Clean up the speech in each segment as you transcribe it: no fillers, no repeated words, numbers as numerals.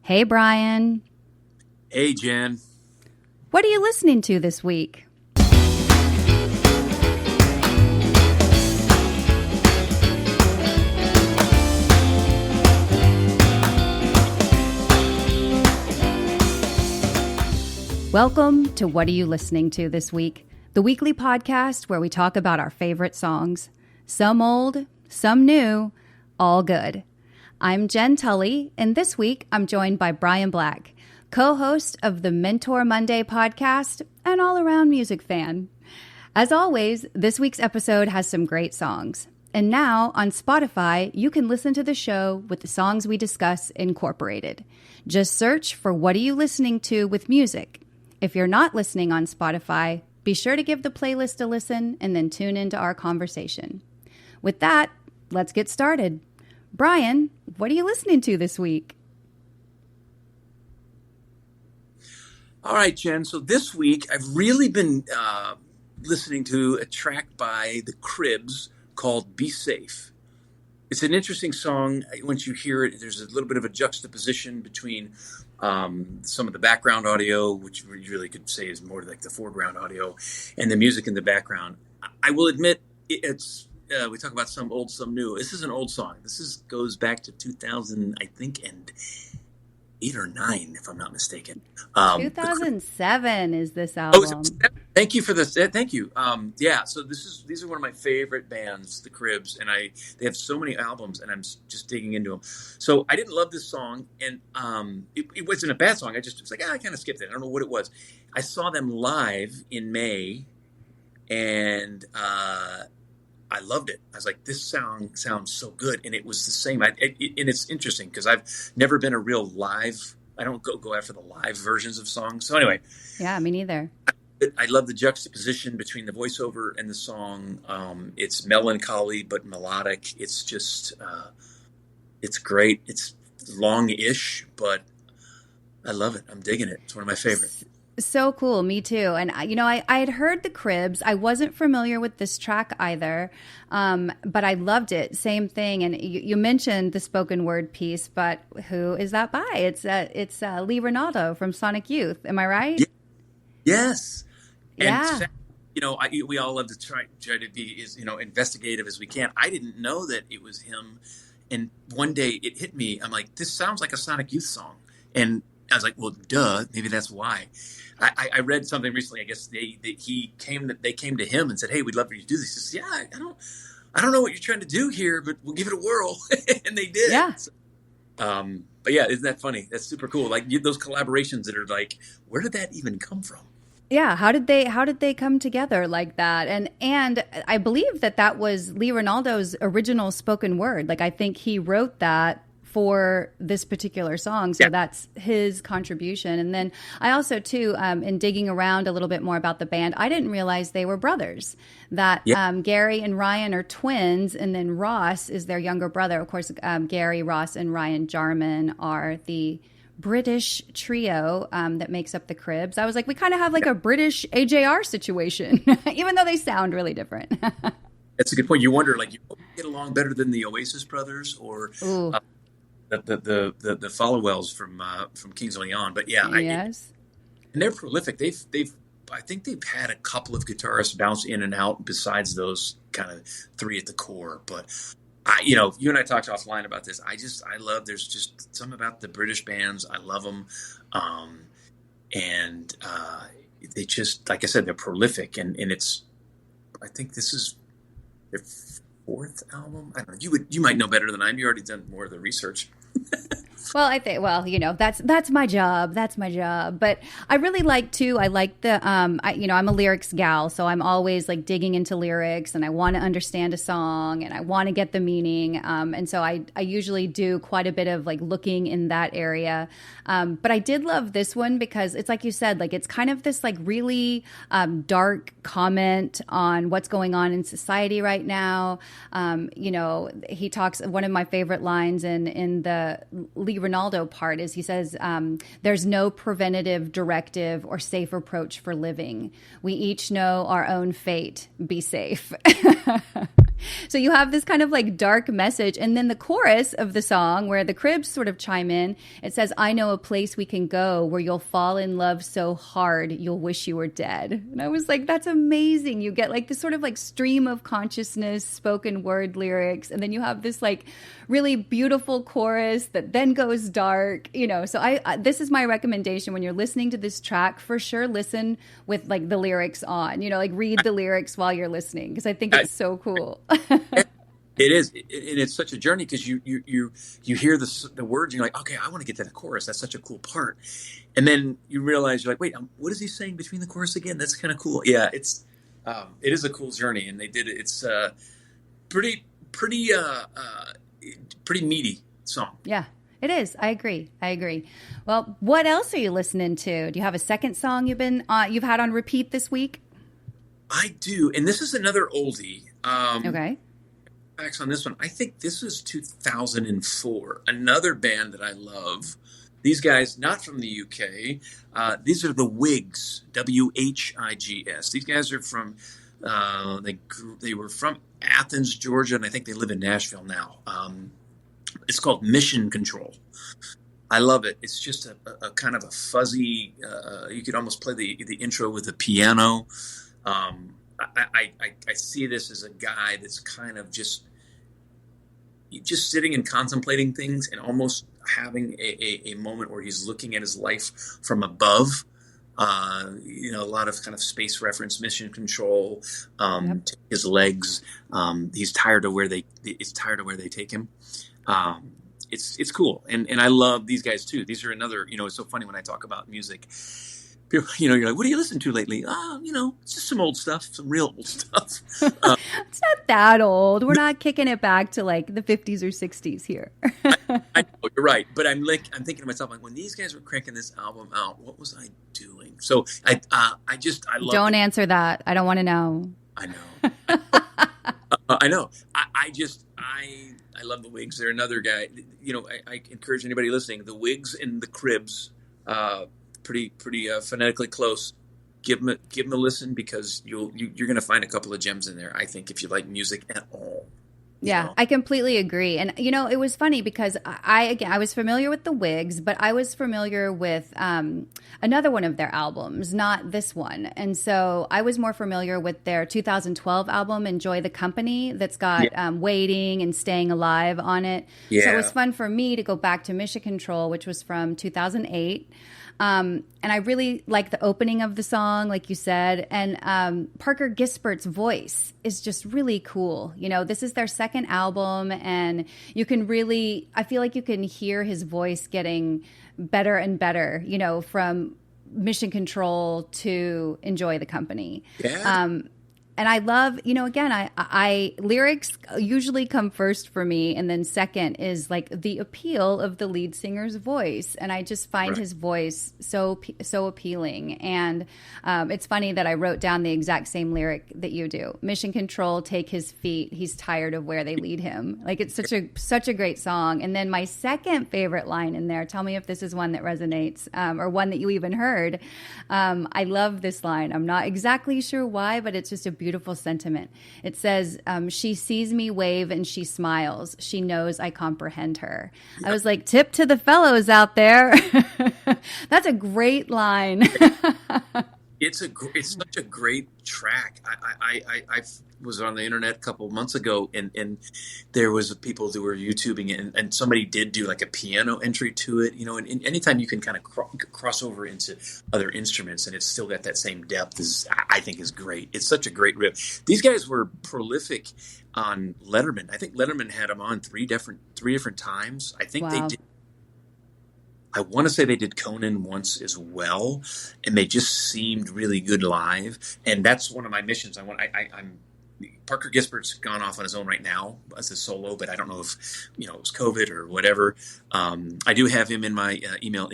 Hey, Brian. Hey, Jen. What are you listening to this week? Welcome to What Are You Listening To This Week, the weekly podcast where we talk about our favorite songs. Some old, some new, all good. I'm Jenn Tully, and this week I'm joined by Brian Black, co-host of the Mentor Monday podcast and all-around music fan. As always, this week's episode has some great songs. And now on Spotify, you can listen to the show with the songs we discuss incorporated. Just search for What Are You Listening To with music. If you're not listening on Spotify, be sure to give the playlist a listen and then tune into our conversation. With that, let's get started. Brian, what are you listening to this week? All right, Jen. So this week I've really been listening to a track by the Cribs called Be Safe. It's an interesting song. Once you hear it, there's a little bit of a juxtaposition between some of the background audio, which you really could say is more like the foreground audio, and the music in the background. I will admit it's we talk about some old, some new. This is an old song. This goes back to 2000, I think, and 8 or 9, if I'm not mistaken. 2007 is this album. Thank you for this. Thank you. Yeah. So these are one of my favorite bands, the Cribs, and they have so many albums, and I'm just digging into them. So I didn't love this song, and it wasn't a bad song. I just was like, I kind of skipped it. I don't know what it was. I saw them live in May, and I loved it. I was like, this song sounds so good. And it was the same. And it's interesting because I've never been a real live, I don't go after the live versions of songs. So anyway. Yeah, me neither. I love the juxtaposition between the voiceover and the song. It's melancholy, but melodic. It's just, it's great. It's long-ish, but I love it. I'm digging it. It's one of my favorites. So cool. Me too. And, I had heard the Cribs. I wasn't familiar with this track either, but I loved it. Same thing. And you mentioned the spoken word piece, but who is that by? It's Lee Ronaldo from Sonic Youth. Am I right? Yes. Yeah. And, we all love to try to be as, investigative as we can. I didn't know that it was him. And one day it hit me. I'm like, this sounds like a Sonic Youth song. And I was like, well, duh, maybe that's why. I read something recently. I guess they came to him and said, hey, we'd love for you to do this. He says, yeah, I don't know what you're trying to do here, but we'll give it a whirl. And they did. Yeah. So, but yeah, isn't that funny? That's super cool. Like those collaborations that are like, where did that even come from? Yeah, how did they come together like that? And I believe that was Lee Ronaldo's original spoken word. Like I think he wrote that for this particular song. So that's his contribution. And then I also, too, in digging around a little bit more about the band, I didn't realize they were brothers, that Gary and Ryan are twins, and then Ross is their younger brother. Of course, Gary, Ross, and Ryan Jarman are the British trio that makes up the Cribs. I was like, we kind of have like a British AJR situation, even though they sound really different. That's a good point. You wonder, like, you get along better than the Oasis brothers or the Followells from Kings of Leon, but yeah, yes, and they're prolific. I think they've had a couple of guitarists bounce in and out besides those kind of three at the core. But you and I talked offline about this. I love. There's just something about the British bands. I love them, and they just, like I said, they're prolific, and it's. I think this is their 4th album. I don't know. You might know better than I am. You already done more of the research. Well, I think, that's my job. That's my job. But I really like the, I'm a lyrics gal, so I'm always like digging into lyrics, and I want to understand a song, and I want to get the meaning. And so I usually do quite a bit of like looking in that area. But I did love this one because it's like you said, like it's kind of this like really dark comment on what's going on in society right now. He talks, one of my favorite lines in the Lee Ronaldo part is he says, there's no preventative directive or safe approach for living. We each know our own fate. Be safe. So you have this kind of like dark message. And then the chorus of the song where the Cribs sort of chime in, it says, I know a place we can go where you'll fall in love so hard you'll wish you were dead. And I was like, that's amazing. You get like this sort of like stream of consciousness, spoken word lyrics. And then you have this like really beautiful chorus that then goes dark, you know. So I this is my recommendation when you're listening to this track. For sure, listen with like the lyrics on, you know, like read the lyrics while you're listening, because I think it's so cool. It is, and it's such a journey because you hear the words, and you're like, okay, I want to get to the chorus. That's such a cool part, and then you realize you're like, wait, what is he saying between the chorus again? That's kind of cool. Yeah, it is a cool journey, and they did it. It's pretty meaty song. Yeah, it is. I agree. Well, what else are you listening to? Do you have a second song you've had on repeat this week? I do, and this is another oldie. Okay. Facts on this one. I think this was 2004. Another band that I love. These guys, not from the UK. These are the Whigs, Whigs. These guys are from. They were from Athens, Georgia, and I think they live in Nashville now. It's called Mission Control. I love it. It's just a kind of a fuzzy. You could almost play the intro with the piano. I see this as a guy that's kind of just sitting and contemplating things and almost having a moment where he's looking at his life from above. A lot of kind of space reference, mission control, his legs. He's tired of where they take him. It's cool. And I love these guys too. These are another, it's so funny when I talk about music. People, you're like, what do you listen to lately? It's just some old stuff, some real old stuff. It's not that old. We're not kicking it back to like the 50s or 60s here. I know, you're right. But I'm thinking to myself, like, when these guys were cranking this album out, what was I doing? So I love. Don't answer that. I don't want to know. I know. I know. I love the Whigs. They're another guy. I encourage anybody listening. The Whigs and the Cribs. Pretty phonetically close. Give them a listen, because you're going to find a couple of gems in there, I think, if you like music at all. Yeah, I completely agree. And, it was funny because I was familiar with the Whigs, but I was familiar with another one of their albums, not this one. And so I was more familiar with their 2012 album, Enjoy the Company, that's got Waiting and Staying Alive on it. Yeah. So it was fun for me to go back to Mission Control, which was from 2008. And I really like the opening of the song, like you said. And Parker Gisbert's voice is just really cool. This is their second album, and I feel like you can hear his voice getting better and better, from Mission Control to Enjoy the Company. Yeah. And I love, again, I lyrics usually come first for me, and then second is like the appeal of the lead singer's voice, and I just find his voice so appealing. And it's funny that I wrote down the exact same lyric that you do. Mission Control, take his feet. He's tired of where they lead him. Like, it's such a great song. And then my second favorite line in there. Tell me if this is one that resonates, or one that you even heard. I love this line. I'm not exactly sure why, but it's just a beautiful sentiment. It says, she sees me wave and she smiles. She knows I comprehend her. Yep. I was like, tip to the fellows out there. That's a great line. It's such a great track. I was on the internet a couple of months ago, and there was people who were YouTubing it, and somebody did do like a piano entry to it, and anytime you can kind of cross over into other instruments and it's still got that same depth, I think is great. It's such a great riff. These guys were prolific on Letterman. I think Letterman had them on three different times. I think they did. I want to say they did Conan once as well, and they just seemed really good live. And that's one of my missions. I'm Parker Gisbert's gone off on his own right now as a solo, but I don't know if it was COVID or whatever. I do have him in my email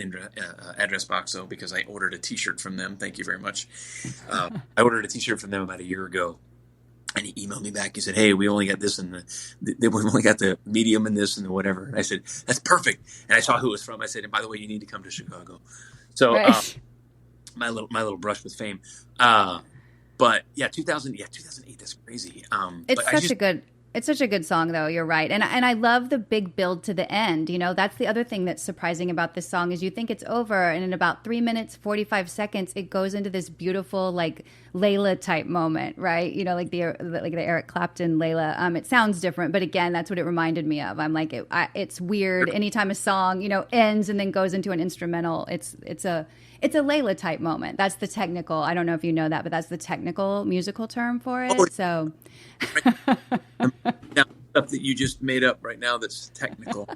address box though, because I ordered a T-shirt from them. Thank you very much. I ordered a T-shirt from them about a year ago. And he emailed me back. He said, "Hey, we only got this and we only got the medium and this and the whatever." And I said, "That's perfect." And I saw who it was from. I said, "And by the way, you need to come to Chicago." So my little brush with fame. But yeah, 2008. That's crazy. It's such a good It's such a good song, though. You're right. And I love the big build to the end. You know, that's the other thing that's surprising about this song is you think it's over, and in about 3 minutes, 45 seconds, it goes into this beautiful, like, Layla type moment, right? You know, like the Eric Clapton Layla. It sounds different, but again, that's what it reminded me of. I'm like, it's weird. Anytime a song, you know, ends and then goes into an instrumental, it's a Layla type moment. That's the technical. I don't know if you know that, but that's the technical musical term for it. Oh, so. Now, stuff that you just made up right now that's technical.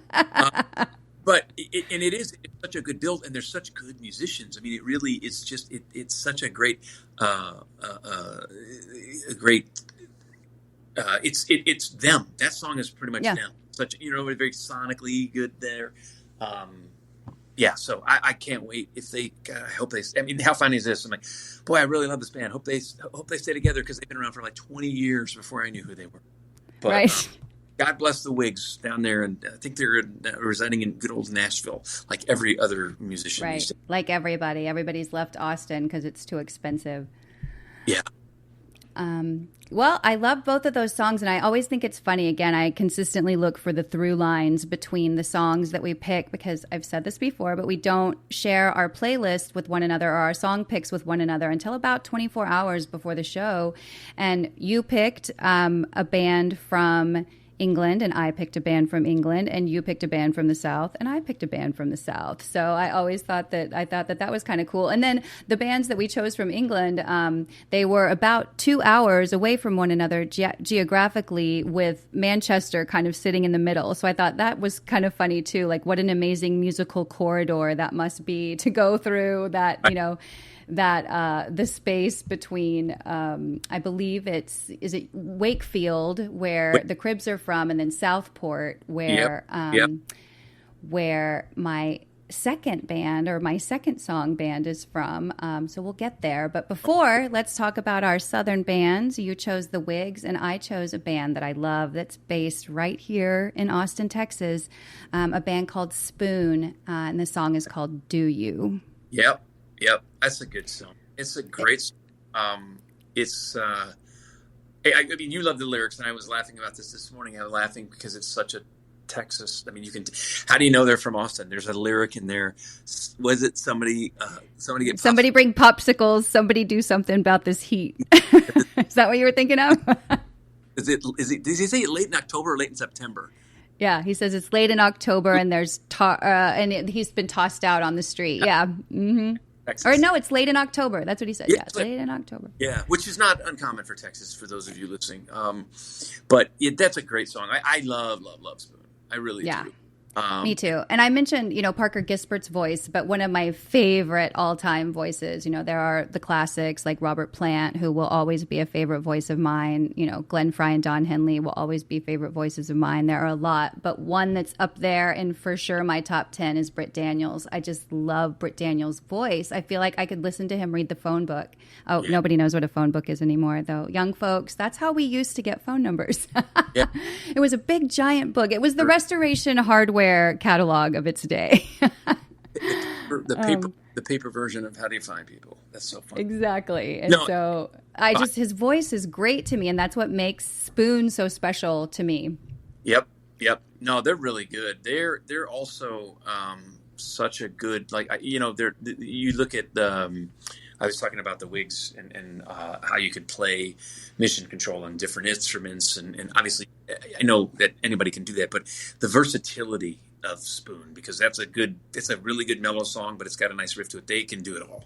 But it's such a good build, and there's such good musicians. I mean, it really is just it's such a great it's them. That song is pretty much them. Such very sonically good there. So I can't wait if they. God, I hope they. I mean, how funny is this? I'm like, boy, I really love this band. Hope they stay together because they've been around for like 20 years before I knew who they were. But, right. God bless the Whigs down there, and I think they're residing in good old Nashville, like every other musician. Right, like everybody. Everybody's left Austin because it's too expensive. Yeah. Well, I love both of those songs, and I always think it's funny. Again, I consistently look for the through lines between the songs that we pick because I've said this before, but we don't share our playlist with one another or our song picks with one another until about 24 hours before the show. And you picked a band from England, and I picked a band from England, and you picked a band from the South, and I picked a band from the South. So I always thought that was kind of cool. And then the bands that we chose from England, they were about 2 hours away from one another geographically, with Manchester kind of sitting in the middle. So I thought that was kind of funny too. Like, what an amazing musical corridor that must be to go through. That the space between, I believe is it Wakefield, where the Cribs are from, and then Southport, where where my second band or my second song band is from. So we'll get there. But before, let's talk about our Southern bands. You chose the Whigs, and I chose a band that I love that's based right here in Austin, Texas, a band called Spoon, and the song is called Do You. Yep. That's a good song. It's a great song. I mean, you love the lyrics, and I was laughing about this morning. I was laughing because it's such a Texas. I mean, how do you know they're from Austin? There's a lyric in there. Was it somebody bring popsicles, somebody do something about this heat? Is that what you were thinking of? Did he say late in October or late in September? Yeah, he says it's late in October, and there's he's been tossed out on the street. Yeah. Mm-hmm. Texas. Or no, it's late in October. That's what he said. Yeah, it's late in October. Yeah, which is not uncommon for Texas, for those of you listening. But that's a great song. I love Spoon. I really do. Me too. And I mentioned, Parker Gisbert's voice, but one of my favorite all-time voices, there are the classics like Robert Plant, who will always be a favorite voice of mine. Glenn Frey and Don Henley will always be favorite voices of mine. There are a lot, but one that's up there and for sure my top 10 is Britt Daniels. I just love Britt Daniels' voice. I feel like I could listen to him read the phone book. Oh, yeah. Nobody knows what a phone book is anymore, though. Young folks, that's how we used to get phone numbers. Yeah. It was a big, giant book. It was the Restoration hardware catalog of its day. the paper version of How Do You Find People. That's so fun. Exactly. And his voice is great to me, and that's what makes Spoon so special to me. Yep. No, they're really good. They're also such a good, you look at the I was talking about the Whigs and how you could play Mission Control on different instruments. And obviously, I know that anybody can do that. But the versatility of Spoon, because it's a really good mellow song, but it's got a nice riff to it. They can do it all.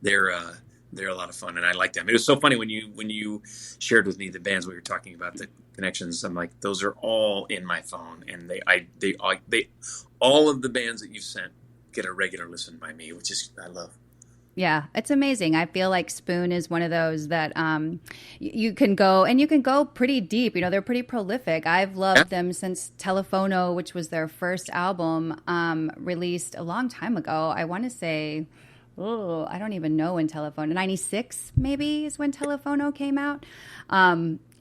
They're a lot of fun, and I like them. It was so funny when you shared with me the bands we were talking about, the connections. I'm like, those are all in my phone, and they all of the bands that you've sent get a regular listen by me, which is I love. Yeah, it's amazing. I feel like Spoon is one of those that you can go pretty deep. They're pretty prolific. I've loved them since Telefono, which was their first album, released a long time ago. I want to say, I don't even know when Telefono, 96 maybe is when Telefono came out.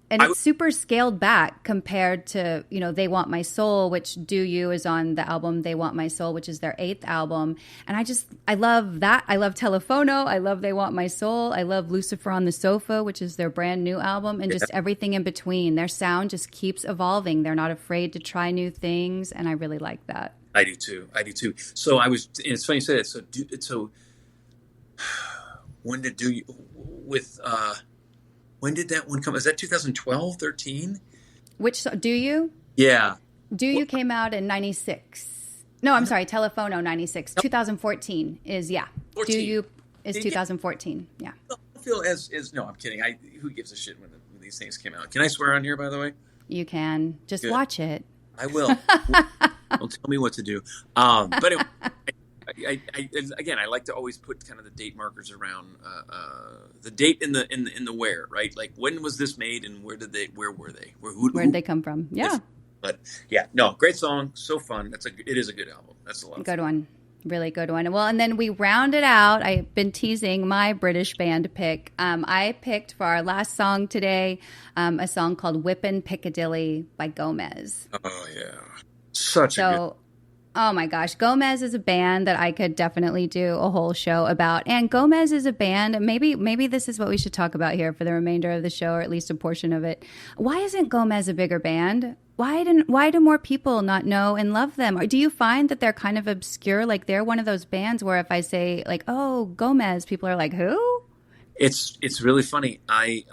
And it's super scaled back compared to, you know, They Want My Soul, which Do You is on the album They Want My Soul, which is their 8th album. And I love that. I love Telefono. I love They Want My Soul. I love Lucifer on the Sofa, which is their brand new album, and just everything in between. Their sound just keeps evolving. They're not afraid to try new things, and I really like that. I do too. So it's funny you say that. So when did when did that one come? Is that 2012, 13? Which, Do You? Yeah. Do You came out in 96. No, I'm sorry, Telefono 96. 2014 is, 14. Do You is 2014. Yeah. I feel no, I'm kidding. Who gives a shit when these things came out? Can I swear on here, by the way? You can. Just Good. Watch it. I will. Don't tell me what to do. But anyway, I like to always put kind of the date markers around the date in the where, right? Like, when was this made, and where were they? Where did they come from? Yeah. But yeah, no, great song, so fun. It is a good album. That's a lot of good fun. One. Really good one. Well, and then we rounded out. I've been teasing my British band pick. I picked for our last song today a song called "Whippin' Piccadilly" by Gomez. Oh yeah, such a good. Oh my gosh, Gomez is a band that I could definitely do a whole show about. And Gomez is a band, maybe this is what we should talk about here for the remainder of the show, or at least a portion of it. Why isn't Gomez a bigger band? Why do more people not know and love them? Or do you find that they're kind of obscure? Like, they're one of those bands where if I say, like, oh, Gomez, people are like, who? It's really funny. I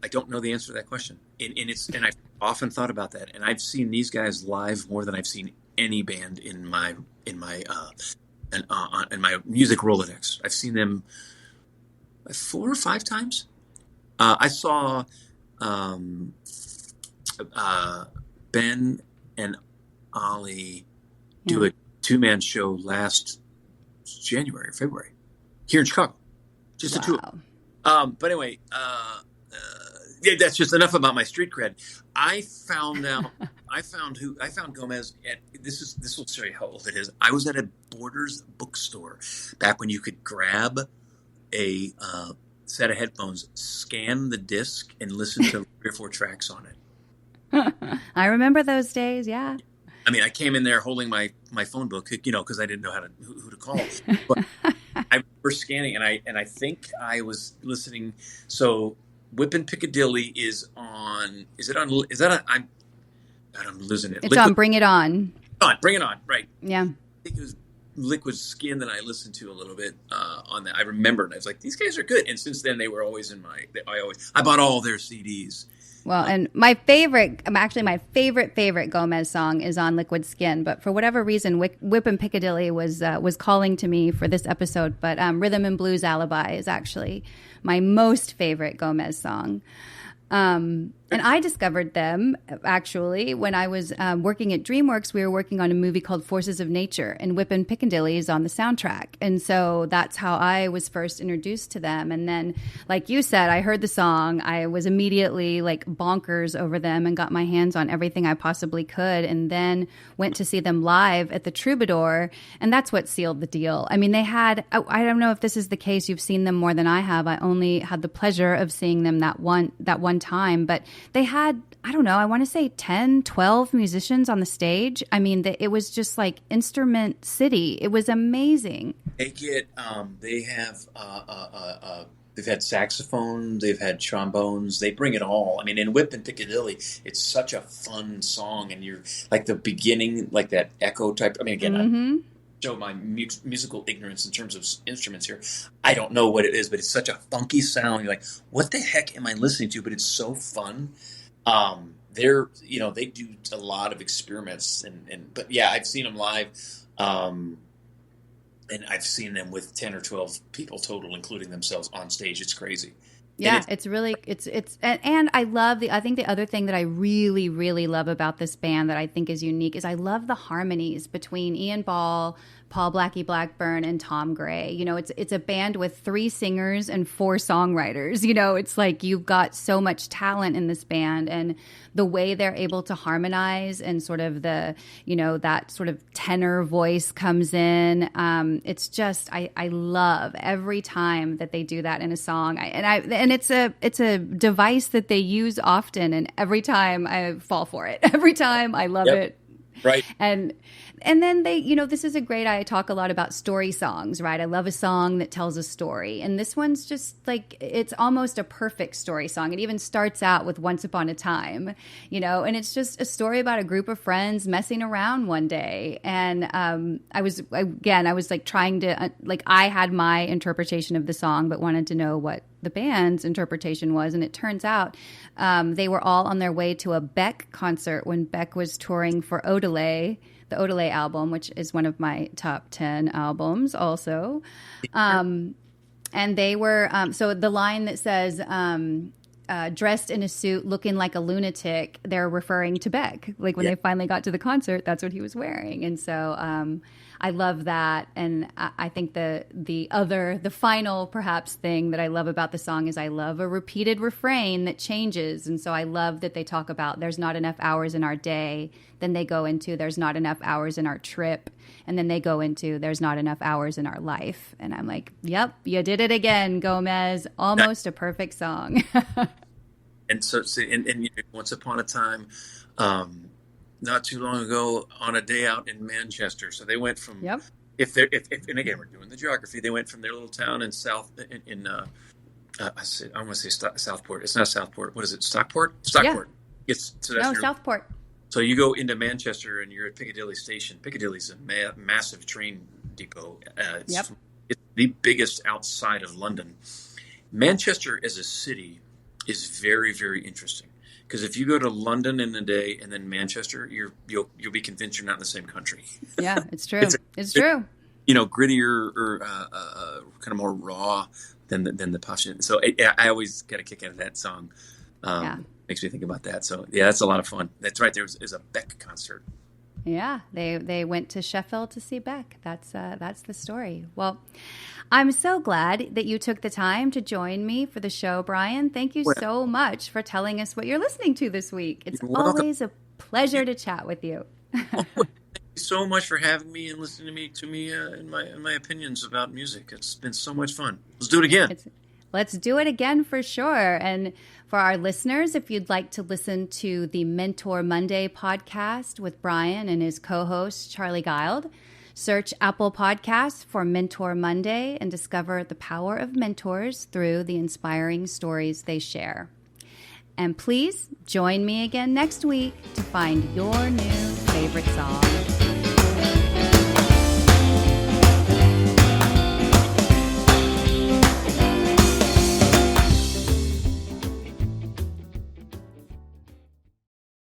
don't know the answer to that question, and I've often thought about that. And I've seen these guys live more than I've seen any band in my music Rolodex. I've seen them 4 or 5 times. I saw Ben and Ollie do a 2-man show last January or February here in Chicago. Just the 2 of them. But anyway, that's just enough about my street cred. I found Gomez at this will show you how old it is. I was at a Borders bookstore back when you could grab a set of headphones, scan the disc, and listen to 3 or 4 tracks on it. I remember those days. Yeah. I mean, I came in there holding my phone book, because I didn't know who to call. But I remember scanning, and I think I was listening. So, Whippin' Piccadilly is on. I'm losing it. It's on Bring It On. Bring It On. Right. Yeah. I think it was Liquid Skin that I listened to a little bit on that. I remembered. I was like, these guys are good. And since then, they were always I bought all their CDs. Well, and my favorite Gomez song is on Liquid Skin, but for whatever reason, Whippin' Piccadilly was calling to me for this episode. But Rhythm and Blues Alibi is actually my most favorite Gomez song. And I discovered them, actually, when I was working at DreamWorks. We were working on a movie called Forces of Nature, and Whippin' Piccadilly is on the soundtrack. And so that's how I was first introduced to them. And then, like you said, I heard the song. I was immediately like bonkers over them and got my hands on everything I possibly could, and then went to see them live at the Troubadour. And that's what sealed the deal. I mean, they had, I don't know if this is the case. You've seen them more than I have. I only had the pleasure of seeing them that one time, but they had, I don't know, I want to say 10, 12 musicians on the stage. I mean, it was just like Instrument City. It was amazing. They have, they've had saxophone, they've had trombones, they bring it all. I mean, in Whippin' Piccadilly, it's such a fun song, and you're like the beginning, like that echo type. I mean, again, I show my musical ignorance in terms of instruments here. I don't know what it is, but it's such a funky sound. You're like, what the heck am I listening to? But it's so fun. They do a lot of experiments, but yeah, I've seen them live, and I've seen them with 10 or 12 people total, including themselves on stage. It's crazy. Yeah, it's really, and I think the other thing that I really, really love about this band that I think is unique is I love the harmonies between Ian Ball, Paul Blackie Blackburn, and Tom Gray. You know, it's a band with 3 singers and 4 songwriters. You know, it's like you've got so much talent in this band, and the way they're able to harmonize and sort of that sort of tenor voice comes in. It's just, I love every time that they do that in a song. And and it's a device that they use often, and every time I fall for it. Every time I love it. Right. And then they, this is I talk a lot about story songs, right? I love a song that tells a story. And this one's just like, it's almost a perfect story song. It even starts out with Once Upon a Time, and it's just a story about a group of friends messing around one day. And I was like trying to, I had my interpretation of the song, but wanted to know what the band's interpretation was. And it turns out they were all on their way to a Beck concert when Beck was touring for Odelay, the Odelay album, which is one of my top 10 albums also. And they were, so the line that says, dressed in a suit, looking like a lunatic, they're referring to Beck. Like when they finally got to the concert, that's what he was wearing. And so I love that. And I think the final perhaps thing that I love about the song is I love a repeated refrain that changes. And so I love that they talk about there's not enough hours in our day. Then they go into there's not enough hours in our trip. And then they go into there's not enough hours in our life. And I'm like, yep, you did it again, Gomez. Almost a perfect song. And so, and Once Upon a Time, not too long ago, on a day out in Manchester. So they went from and again, we're doing the geography. They went from their little town in I want to say Southport. It's not Southport. What is it? Stockport. Yeah. It's Southport. So you go into Manchester and you're at Piccadilly Station. Piccadilly's a massive train depot. It's the biggest outside of London. Manchester as a city is very, very interesting. Because if you go to London in a day and then Manchester, you'll be convinced you're not in the same country. Yeah, it's true. It's true. Grittier or kind of more raw than the passion. So I always get a kick out of that song. Makes me think about that. So that's a lot of fun. That's right. There's a Beck concert. Yeah, they went to Sheffield to see Beck. That's the story. Well, I'm so glad that you took the time to join me for the show, Brian. Thank you so much for telling us what you're listening to this week. It's always a pleasure to chat with you. Thank you so much for having me and listening to me and my opinions about music. It's been so much fun. Let's do it again. Let's do it again for sure. And for our listeners, if you'd like to listen to the Mentor Monday podcast with Brian and his co-host, Charlie Guild, search Apple Podcasts for Mentor Monday and discover the power of mentors through the inspiring stories they share. And please join me again next week to find your new favorite song.